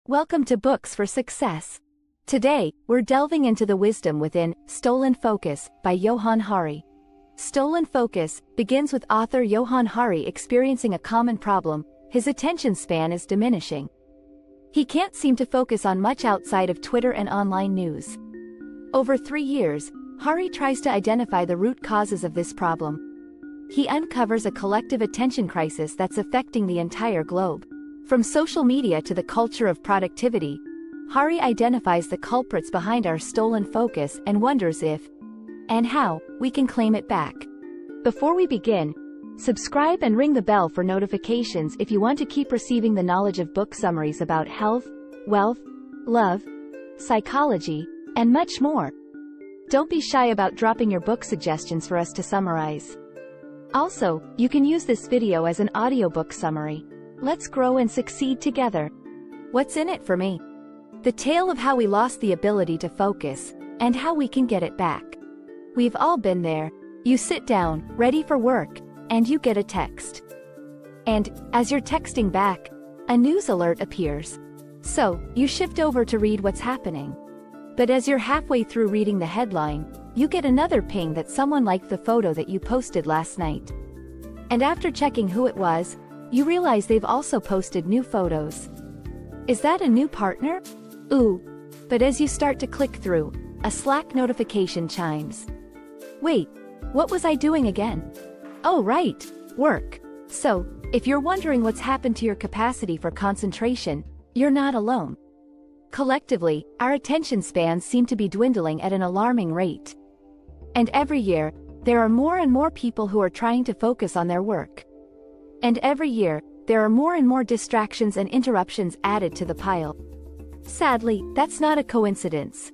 Welcome to Books for Success. Today, we're delving into the wisdom within Stolen Focus by Johann Hari. Stolen Focus begins with author Johann Hari experiencing a common problem: his attention span is diminishing. He can't seem to focus on much outside of Twitter and online news. Over 3 years, Hari tries to identify the root causes of this problem. He uncovers a collective attention crisis that's affecting the entire globe. From social media to the culture of productivity, Hari identifies the culprits behind our stolen focus and wonders if, and how, we can claim it back. Before we begin, subscribe and ring the bell for notifications if you want to keep receiving the knowledge of book summaries about health, wealth, love, psychology, and much more. Don't be shy about dropping your book suggestions for us to summarize. Also, you can use this video as an audiobook summary. Let's grow and succeed together. What's in it for me? The tale of how we lost the ability to focus, and how we can get it back. We've all been there. You sit down, ready for work, and you get a text. And, as you're texting back, a news alert appears. So, you shift over to read what's happening. But as you're halfway through reading the headline, you get another ping that someone liked the photo that you posted last night. And after checking who it was, you realize they've also posted new photos. Is that a new partner? Ooh. But as you start to click through, a Slack notification chimes. Wait, what was I doing again? Oh right, work. So, if you're wondering what's happened to your capacity for concentration, you're not alone. Collectively, our attention spans seem to be dwindling at an alarming rate. And every year, there are more and more people who are trying to focus on their work. And every year, there are more and more distractions and interruptions added to the pile. Sadly, that's not a coincidence.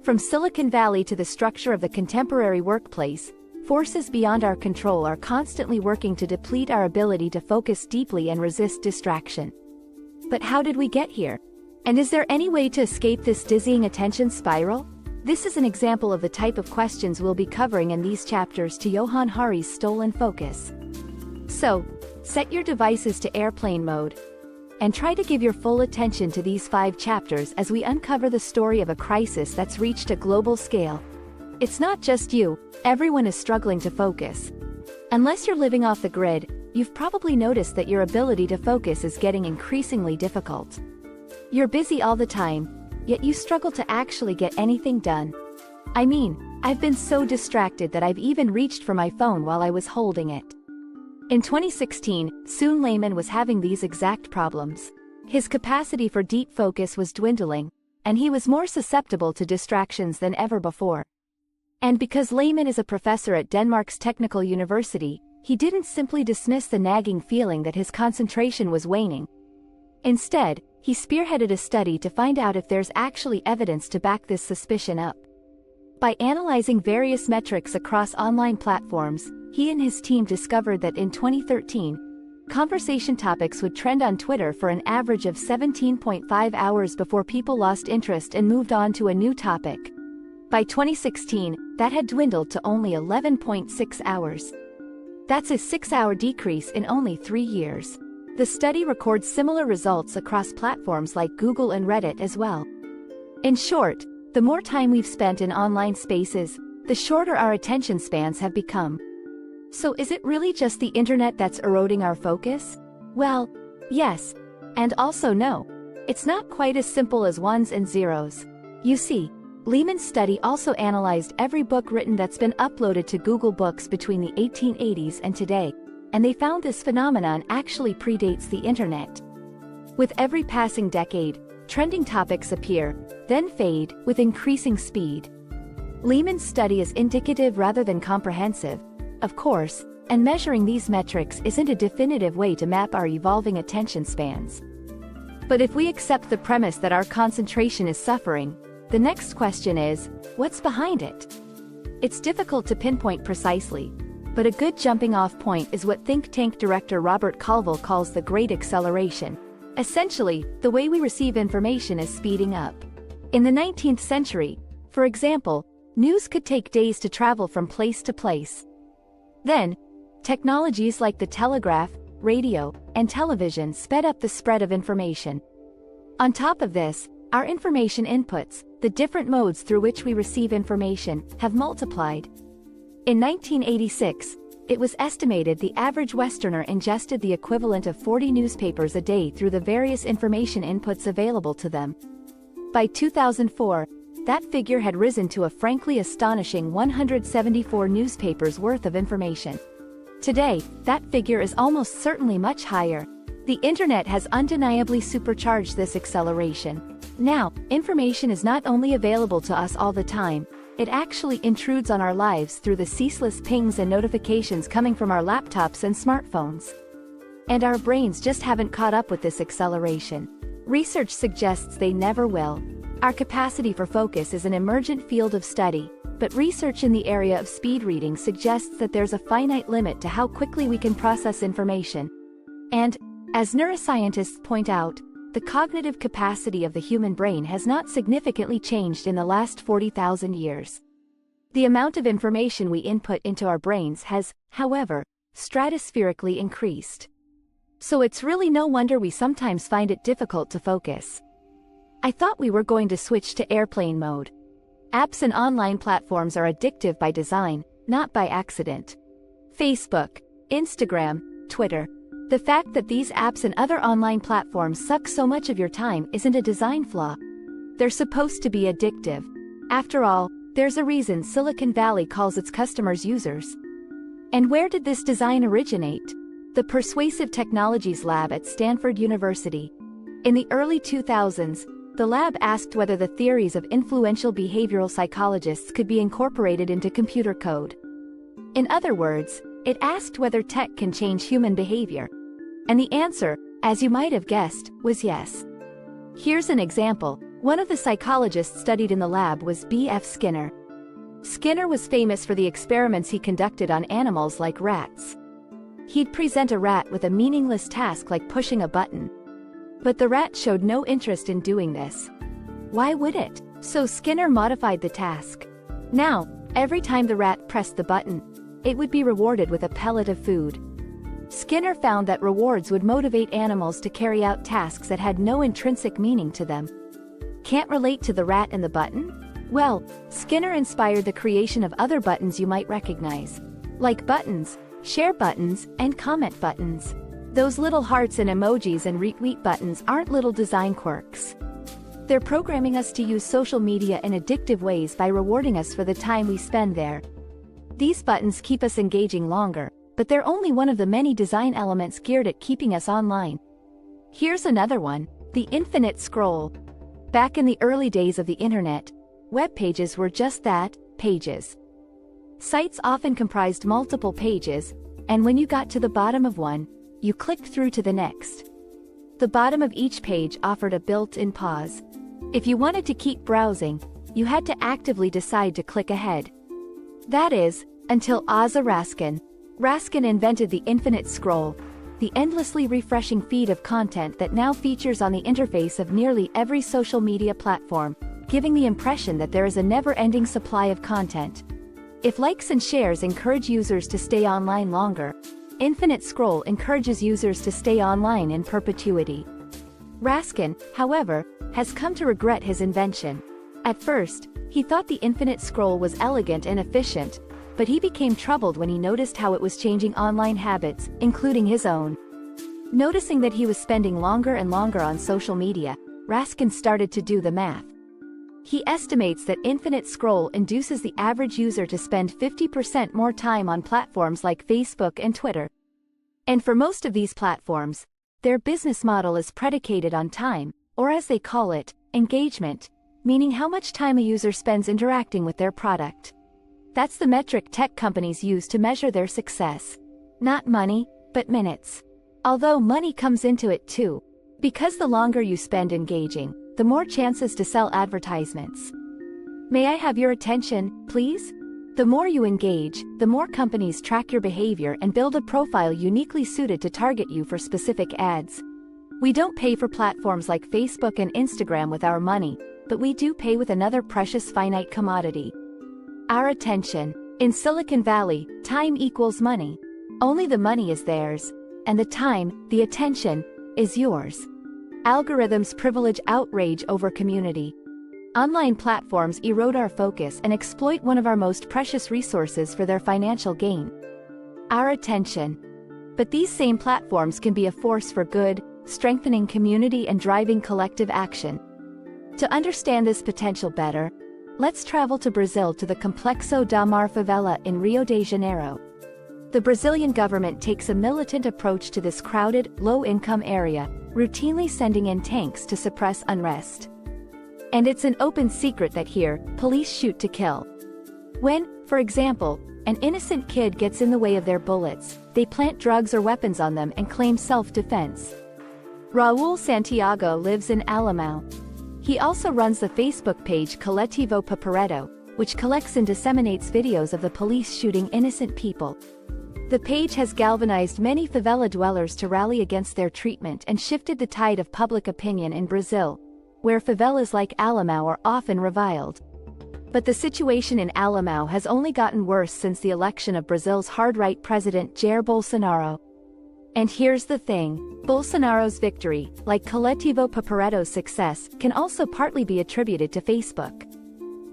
From Silicon Valley to the structure of the contemporary workplace, forces beyond our control are constantly working to deplete our ability to focus deeply and resist distraction. But how did we get here? And is there any way to escape this dizzying attention spiral? This is an example of the type of questions we'll be covering in these chapters to Johann Hari's Stolen Focus. So, set your devices to airplane mode, and try to give your full attention to these 5 chapters as we uncover the story of a crisis that's reached a global scale. It's not just you, everyone is struggling to focus. Unless you're living off the grid, you've probably noticed that your ability to focus is getting increasingly difficult. You're busy all the time, yet you struggle to actually get anything done. I mean, I've been so distracted that I've even reached for my phone while I was holding it. In 2016, Soon Layman was having these exact problems. His capacity for deep focus was dwindling, and he was more susceptible to distractions than ever before. And because Layman is a professor at Denmark's Technical University, he didn't simply dismiss the nagging feeling that his concentration was waning. Instead, he spearheaded a study to find out if there's actually evidence to back this suspicion up. By analyzing various metrics across online platforms, he and his team discovered that in 2013, conversation topics would trend on Twitter for an average of 17.5 hours before people lost interest and moved on to a new topic. By 2016, that had dwindled to only 11.6 hours. That's a 6-hour decrease in only 3 years. The study records similar results across platforms like Google and Reddit as well. In short, the more time we've spent in online spaces, the shorter our attention spans have become. So is it really just the internet that's eroding our focus? Well, yes, and also no. It's not quite as simple as ones and zeros. You see, Lehman's study also analyzed every book written that's been uploaded to Google Books between the 1880s and today, and they found this phenomenon actually predates the internet. With every passing decade, trending topics appear, then fade, with increasing speed. Lehman's study is indicative rather than comprehensive, of course, and measuring these metrics isn't a definitive way to map our evolving attention spans. But if we accept the premise that our concentration is suffering, the next question is, what's behind it? It's difficult to pinpoint precisely, but a good jumping-off point is what think tank director Robert Colville calls the Great Acceleration. Essentially, the way we receive information is speeding up. In the 19th century, for example, news could take days to travel from place to place. Then, technologies like the telegraph, radio, and television sped up the spread of information. On top of this, our information inputs, the different modes through which we receive information, have multiplied. In 1986, it was estimated the average Westerner ingested the equivalent of 40 newspapers a day through the various information inputs available to them. By 2004, that figure had risen to a frankly astonishing 174 newspapers worth of information. Today, that figure is almost certainly much higher. The internet has undeniably supercharged this acceleration. Now, information is not only available to us all the time, it actually intrudes on our lives through the ceaseless pings and notifications coming from our laptops and smartphones. And our brains just haven't caught up with this acceleration. Research suggests they never will. Our capacity for focus is an emergent field of study, but research in the area of speed reading suggests that there's a finite limit to how quickly we can process information. And, as neuroscientists point out, the cognitive capacity of the human brain has not significantly changed in the last 40,000 years. The amount of information we input into our brains has, however, stratospherically increased. So it's really no wonder we sometimes find it difficult to focus. I thought we were going to switch to airplane mode. Apps and online platforms are addictive by design, not by accident. Facebook, Instagram, Twitter. The fact that these apps and other online platforms suck so much of your time isn't a design flaw. They're supposed to be addictive. After all, there's a reason Silicon Valley calls its customers users. And where did this design originate? The Persuasive Technologies Lab at Stanford University. In the early 2000s, the lab asked whether the theories of influential behavioral psychologists could be incorporated into computer code. In other words, it asked whether tech can change human behavior. And the answer, as you might have guessed, was yes. Here's an example. One of the psychologists studied in the lab was B.F. Skinner. Skinner was famous for the experiments he conducted on animals like rats. He'd present a rat with a meaningless task like pushing a button. But the rat showed no interest in doing this. Why would it? So Skinner modified the task. Now, every time the rat pressed the button, it would be rewarded with a pellet of food. Skinner found that rewards would motivate animals to carry out tasks that had no intrinsic meaning to them. Can't relate to the rat and the button? Well, Skinner inspired the creation of other buttons you might recognize. Like buttons, share buttons, and comment buttons. Those little hearts and emojis and retweet buttons aren't little design quirks. They're programming us to use social media in addictive ways by rewarding us for the time we spend there. These buttons keep us engaging longer, but they're only one of the many design elements geared at keeping us online. Here's another one, the infinite scroll. Back in the early days of the internet, web pages were just that, pages. Sites often comprised multiple pages, and when you got to the bottom of one, you clicked through to the next. The bottom of each page offered a built-in pause. If you wanted to keep browsing, you had to actively decide to click ahead. That is, until Asa Raskin. Raskin invented the infinite scroll, the endlessly refreshing feed of content that now features on the interface of nearly every social media platform, giving the impression that there is a never-ending supply of content. If likes and shares encourage users to stay online longer, infinite scroll encourages users to stay online in perpetuity. Raskin, however, has come to regret his invention. At first, he thought the infinite scroll was elegant and efficient, but he became troubled when he noticed how it was changing online habits, including his own. Noticing that he was spending longer and longer on social media, Raskin started to do the math. He estimates that infinite scroll induces the average user to spend 50% more time on platforms like Facebook and Twitter. And for most of these platforms, their business model is predicated on time, or as they call it, engagement, meaning how much time a user spends interacting with their product. That's the metric tech companies use to measure their success. Not money, but minutes. Although money comes into it too. Because the longer you spend engaging, the more chances to sell advertisements. May I have your attention, please? The more you engage, the more companies track your behavior and build a profile uniquely suited to target you for specific ads. We don't pay for platforms like Facebook and Instagram with our money, but we do pay with another precious finite commodity. Our attention. In Silicon Valley, time equals money. Only the money is theirs, and the time, the attention, is yours. Algorithms privilege outrage over community. Online platforms erode our focus and exploit one of our most precious resources for their financial gain: our attention. But these same platforms can be a force for good, strengthening community and driving collective action. To understand this potential better, let's travel to Brazil, to the Complexo da Mar favela in Rio de Janeiro. The Brazilian government takes a militant approach to this crowded, low-income area, routinely sending in tanks to suppress unrest. And it's an open secret that here, police shoot to kill. When, for example, an innocent kid gets in the way of their bullets, they plant drugs or weapons on them and claim self-defense. Raul Santiago lives in Alemão. He also runs the Facebook page Coletivo Papareto, which collects and disseminates videos of the police shooting innocent people. The page has galvanized many favela dwellers to rally against their treatment and shifted the tide of public opinion in Brazil, where favelas like Alemão are often reviled. But the situation in Alemão has only gotten worse since the election of Brazil's hard-right president Jair Bolsonaro. And here's the thing: Bolsonaro's victory, like Coletivo Papareto's success, can also partly be attributed to Facebook.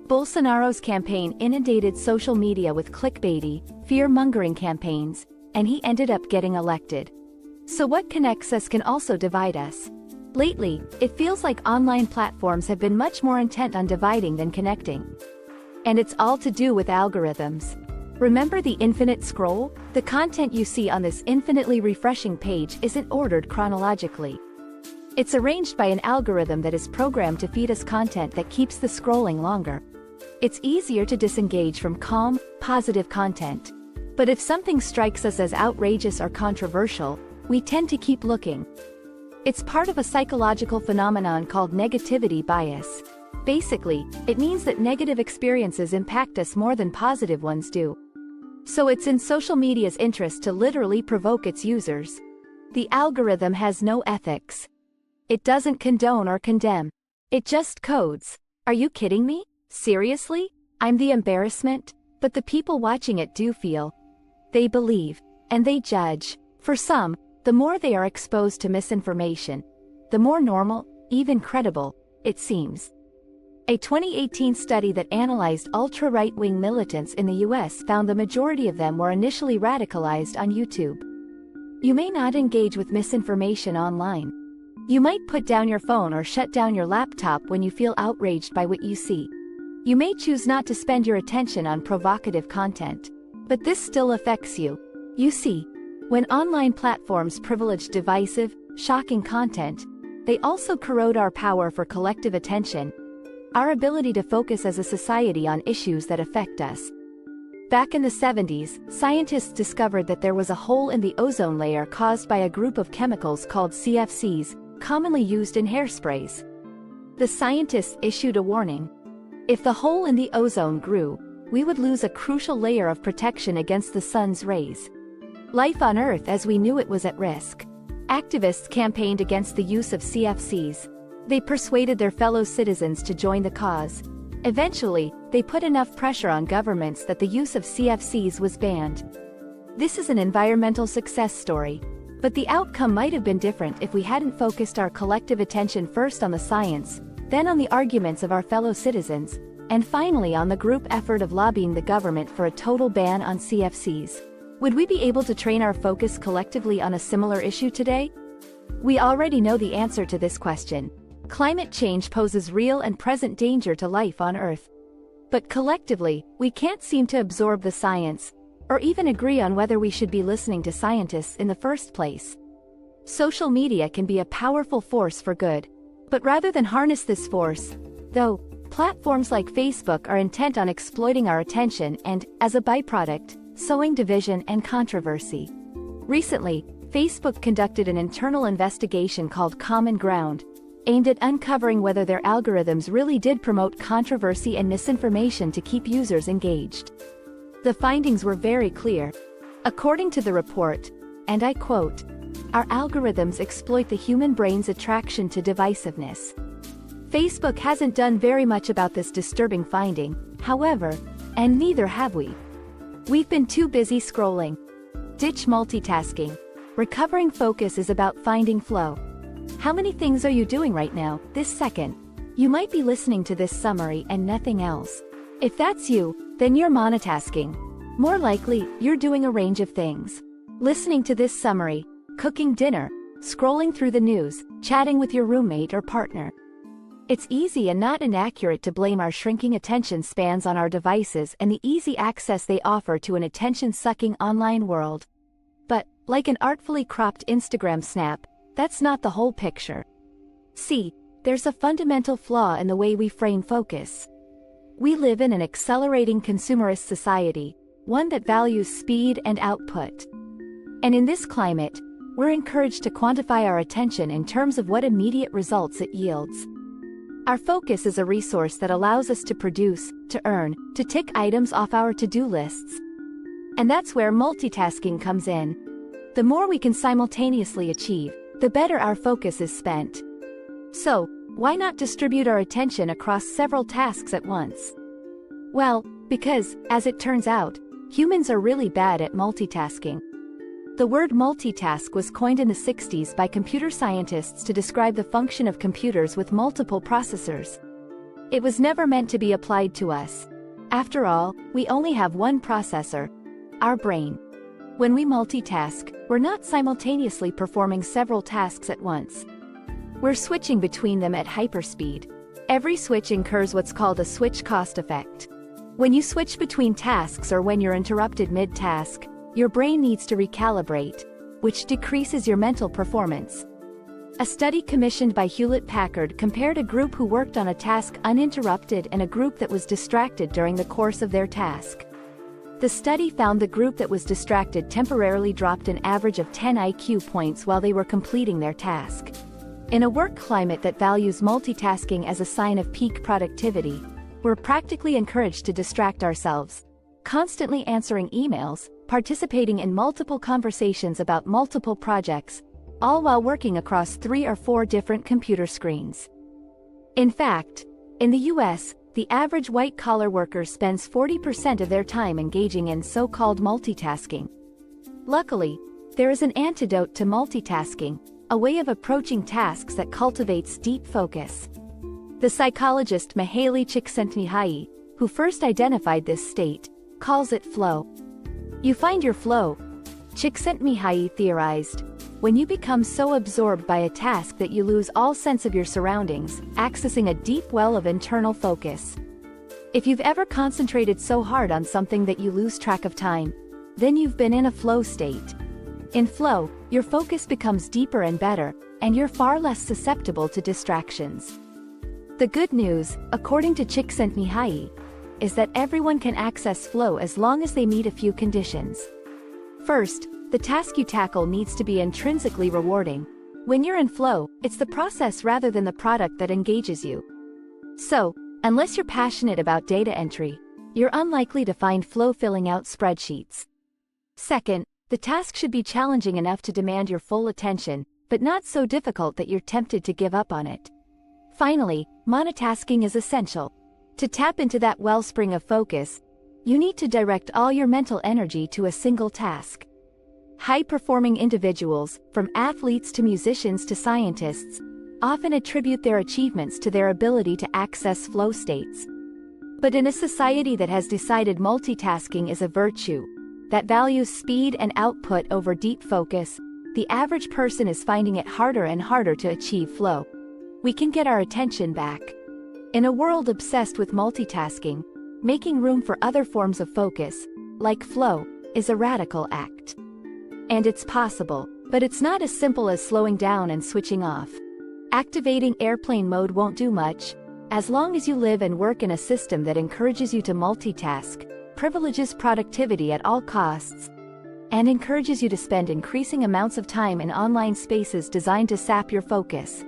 Bolsonaro's campaign inundated social media with clickbaity, fear-mongering campaigns, and he ended up getting elected. So what connects us can also divide us. Lately, it feels like online platforms have been much more intent on dividing than connecting. And it's all to do with algorithms. Remember the infinite scroll? The content you see on this infinitely refreshing page isn't ordered chronologically. It's arranged by an algorithm that is programmed to feed us content that keeps the scrolling longer. It's easier to disengage from calm, positive content. But if something strikes us as outrageous or controversial, we tend to keep looking. It's part of a psychological phenomenon called negativity bias. Basically, it means that negative experiences impact us more than positive ones do. So it's in social media's interest to literally provoke its users. The algorithm has no ethics. It doesn't condone or condemn. It just codes. Are you kidding me? Seriously? I'm the embarrassment? But the people watching it do feel. They believe. And they judge. For some, the more they are exposed to misinformation, the more normal, even credible, it seems. A 2018 study that analyzed ultra-right-wing militants in the US found the majority of them were initially radicalized on YouTube. You may not engage with misinformation online. You might put down your phone or shut down your laptop when you feel outraged by what you see. You may choose not to spend your attention on provocative content. But this still affects you. You see, when online platforms privilege divisive, shocking content, they also corrode our power for collective attention, our ability to focus as a society on issues that affect us. Back in the 70s, scientists discovered that there was a hole in the ozone layer caused by a group of chemicals called CFCs, commonly used in hairsprays. The scientists issued a warning. If the hole in the ozone grew, we would lose a crucial layer of protection against the sun's rays. Life on Earth as we knew it was at risk. Activists campaigned against the use of CFCs. They persuaded their fellow citizens to join the cause. Eventually, they put enough pressure on governments that the use of CFCs was banned. This is an environmental success story. But the outcome might have been different if we hadn't focused our collective attention first on the science, then on the arguments of our fellow citizens, and finally on the group effort of lobbying the government for a total ban on CFCs. Would we be able to train our focus collectively on a similar issue today? We already know the answer to this question. Climate change poses real and present danger to life on Earth. But collectively, we can't seem to absorb the science, or even agree on whether we should be listening to scientists in the first place. Social media can be a powerful force for good. But rather than harness this force, though, platforms like Facebook are intent on exploiting our attention and, as a byproduct, sowing division and controversy. Recently, Facebook conducted an internal investigation called Common Ground, aimed at uncovering whether their algorithms really did promote controversy and misinformation to keep users engaged. The findings were very clear. According to the report, and I quote, "Our algorithms exploit the human brain's attraction to divisiveness." Facebook hasn't done very much about this disturbing finding, however, and neither have we. We've been too busy scrolling. Ditch multitasking. Recovering focus is about finding flow. How many things are you doing right now, this second? You might be listening to this summary and nothing else. If that's you, then you're monotasking. More likely, you're doing a range of things. Listening to this summary, cooking dinner, scrolling through the news, chatting with your roommate or partner. It's easy and not inaccurate to blame our shrinking attention spans on our devices and the easy access they offer to an attention-sucking online world. But, like an artfully cropped Instagram snap, that's not the whole picture. See, there's a fundamental flaw in the way we frame focus. We live in an accelerating consumerist society, one that values speed and output. And in this climate, we're encouraged to quantify our attention in terms of what immediate results it yields. Our focus is a resource that allows us to produce, to earn, to tick items off our to-do lists. And that's where multitasking comes in. The more we can simultaneously achieve, the better our focus is spent. So, why not distribute our attention across several tasks at once? Well, because, as it turns out, humans are really bad at multitasking. The word multitask was coined in the 60s by computer scientists to describe the function of computers with multiple processors. It was never meant to be applied to us. After all, we only have one processor, our brain. When we multitask, we're not simultaneously performing several tasks at once. We're switching between them at hyperspeed. Every switch incurs what's called a switch cost effect. When you switch between tasks or when you're interrupted mid-task, your brain needs to recalibrate, which decreases your mental performance. A study commissioned by Hewlett-Packard compared a group who worked on a task uninterrupted and a group that was distracted during the course of their task. The study found the group that was distracted temporarily dropped an average of 10 IQ points while they were completing their task. In a work climate that values multitasking as a sign of peak productivity, we're practically encouraged to distract ourselves, constantly answering emails, participating in multiple conversations about multiple projects, all while working across 3 or 4 different computer screens. In fact, in the US, the average white-collar worker spends 40% of their time engaging in so-called multitasking. Luckily, there is an antidote to multitasking, a way of approaching tasks that cultivates deep focus. The psychologist Mihaly Csikszentmihalyi, who first identified this state, calls it flow. You find your flow, Csikszentmihalyi theorized, when you become so absorbed by a task that you lose all sense of your surroundings, accessing a deep well of internal focus. If you've ever concentrated so hard on something that you lose track of time, then you've been in a flow state. In flow, your focus becomes deeper and better, and you're far less susceptible to distractions. The good news, according to Csikszentmihalyi, is that everyone can access flow as long as they meet a few conditions. First, the task you tackle needs to be intrinsically rewarding. When you're in flow, it's the process rather than the product that engages you. So, unless you're passionate about data entry, you're unlikely to find flow filling out spreadsheets. Second, the task should be challenging enough to demand your full attention, but not so difficult that you're tempted to give up on it. Finally, monotasking is essential. To tap into that wellspring of focus, you need to direct all your mental energy to a single task. High-performing individuals, from athletes to musicians to scientists, often attribute their achievements to their ability to access flow states. But in a society that has decided multitasking is a virtue, that values speed and output over deep focus, the average person is finding it harder and harder to achieve flow. We can get our attention back. In a world obsessed with multitasking, making room for other forms of focus, like flow, is a radical act. And it's possible, but it's not as simple as slowing down and switching off. Activating airplane mode won't do much, as long as you live and work in a system that encourages you to multitask, privileges productivity at all costs, and encourages you to spend increasing amounts of time in online spaces designed to sap your focus.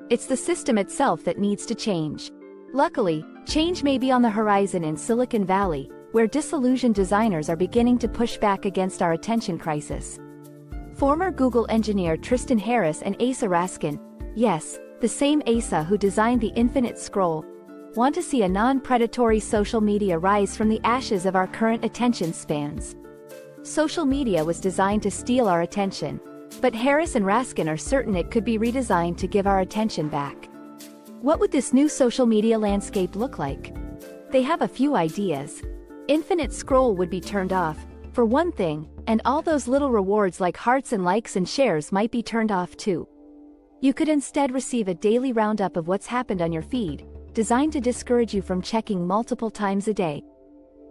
It's the system itself that needs to change. Luckily, change may be on the horizon in Silicon Valley, where disillusioned designers are beginning to push back against our attention crisis. Former Google engineer Tristan Harris and Asa Raskin, yes, the same Asa who designed the infinite scroll, want to see a non-predatory social media rise from the ashes of our current attention spans. Social media was designed to steal our attention, But Harris and Raskin are certain it could be redesigned to give our attention back. What would this new social media landscape look like? They have a few ideas. Infinite scroll would be turned off, for one thing, and all those little rewards like hearts and likes and shares might be turned off too. You could instead receive a daily roundup of what's happened on your feed, designed to discourage you from checking multiple times a day.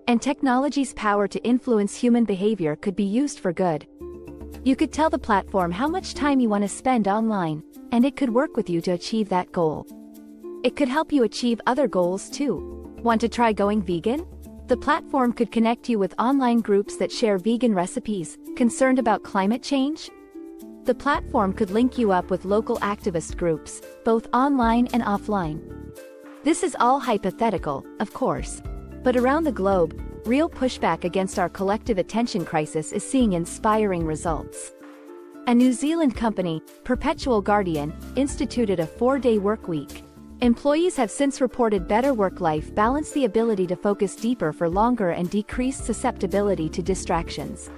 And technology's power to influence human behavior could be used for good. You could tell the platform how much time you want to spend online, and it could work with you to achieve that goal. It could help you achieve other goals too. Want to try going vegan? The platform could connect you with online groups that share vegan recipes. Concerned about climate change? The platform could link you up with local activist groups, both online and offline. This is all hypothetical, of course. But around the globe, real pushback against our collective attention crisis is seeing inspiring results. A New Zealand company, Perpetual Guardian, instituted a 4-day work week. Employees have since reported better work-life balance, the ability to focus deeper for longer, and decreased susceptibility to distractions.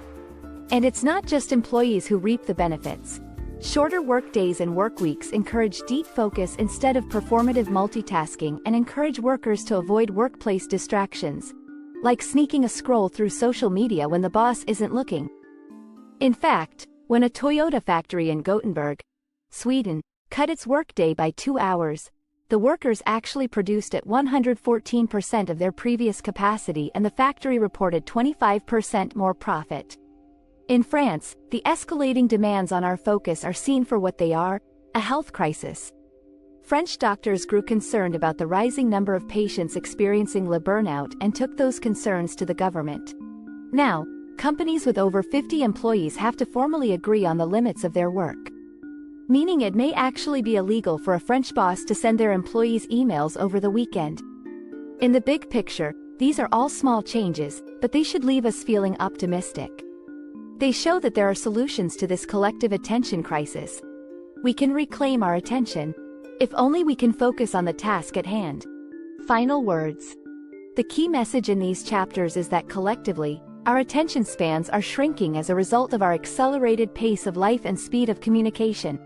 And it's not just employees who reap the benefits. Shorter work days and work weeks encourage deep focus instead of performative multitasking and encourage workers to avoid workplace distractions, like sneaking a scroll through social media when the boss isn't looking. In fact, when a Toyota factory in Gothenburg, Sweden, cut its workday by 2 hours, the workers actually produced at 114% of their previous capacity, and the factory reported 25% more profit. In France, the escalating demands on our focus are seen for what they are: a health crisis. French doctors grew concerned about the rising number of patients experiencing le burnout and took those concerns to the government. Now, companies with over 50 employees have to formally agree on the limits of their work. Meaning it may actually be illegal for a French boss to send their employees emails over the weekend. In the big picture, these are all small changes, but they should leave us feeling optimistic. They show that there are solutions to this collective attention crisis. We can reclaim our attention, if only we can focus on the task at hand. Final words. The key message in these chapters is that collectively, our attention spans are shrinking as a result of our accelerated pace of life and speed of communication.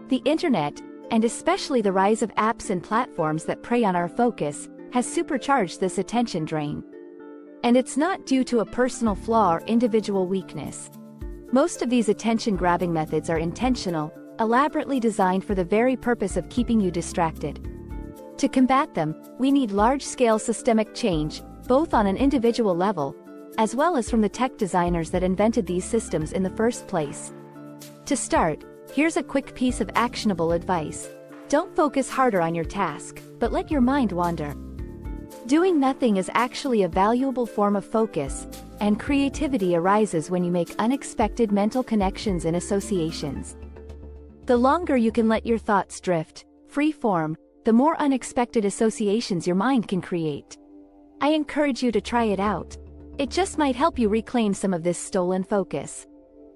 The internet, and especially the rise of apps and platforms that prey on our focus, has supercharged this attention drain. And it's not due to a personal flaw or individual weakness. Most of these attention-grabbing methods are intentional, elaborately designed for the very purpose of keeping you distracted. To combat them, we need large-scale systemic change, both on an individual level, as well as from the tech designers that invented these systems in the first place. To start, here's a quick piece of actionable advice. Don't focus harder on your task, but let your mind wander. Doing nothing is actually a valuable form of focus, and creativity arises when you make unexpected mental connections and associations. The longer you can let your thoughts drift, free form, the more unexpected associations your mind can create. I encourage you to try it out. It just might help you reclaim some of this stolen focus.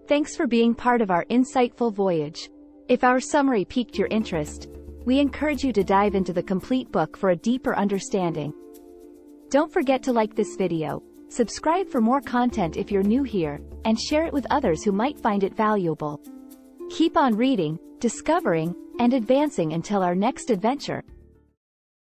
Thanks for being part of our insightful voyage. If our summary piqued your interest, we encourage you to dive into the complete book for a deeper understanding. Don't forget to like this video, subscribe for more content if you're new here, and share it with others who might find it valuable. Keep on reading, discovering, and advancing until our next adventure.